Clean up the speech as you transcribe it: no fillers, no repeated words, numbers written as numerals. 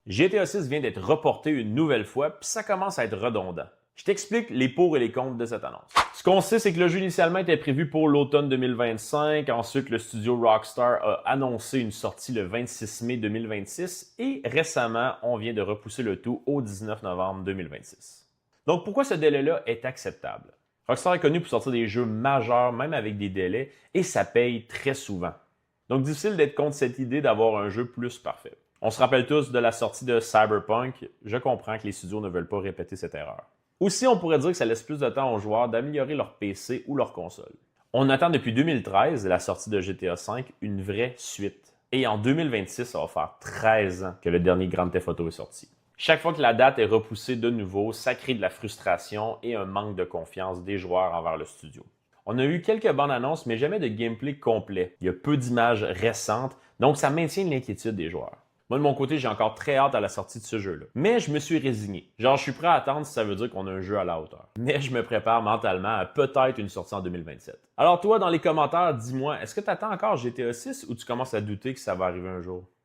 GTA 6 vient d'être reporté une nouvelle fois, puis ça commence à être redondant. Je t'explique les pour et les contre de cette annonce. Ce qu'on sait, c'est que le jeu initialement était prévu pour l'automne 2025. Ensuite, le studio Rockstar a annoncé une sortie le 26 mai 2026 et récemment, on vient de repousser le tout au 19 novembre 2026. Donc, pourquoi ce délai-là est acceptable? Rockstar est connu pour sortir des jeux majeurs, même avec des délais, et ça paye très souvent. Donc, difficile d'être contre cette idée d'avoir un jeu plus parfait. On se rappelle tous de la sortie de Cyberpunk. Je comprends que les studios ne veulent pas répéter cette erreur. Aussi, on pourrait dire que ça laisse plus de temps aux joueurs d'améliorer leur PC ou leur console. On attend depuis 2013, la sortie de GTA V, une vraie suite. Et en 2026, ça va faire 13 ans que le dernier Grand Theft Auto est sorti. Chaque fois que la date est repoussée de nouveau, ça crée de la frustration et un manque de confiance des joueurs envers le studio. On a eu quelques bandes annonces, mais jamais de gameplay complet. Il y a peu d'images récentes, donc ça maintient l'inquiétude des joueurs. Moi, de mon côté, j'ai encore très hâte à la sortie de ce jeu-là. Mais je me suis résigné. Genre, je suis prêt à attendre si ça veut dire qu'on a un jeu à la hauteur. Mais je me prépare mentalement à peut-être une sortie en 2027. Alors toi, dans les commentaires, dis-moi, est-ce que tu attends encore GTA 6 ou tu commences à douter que ça va arriver un jour?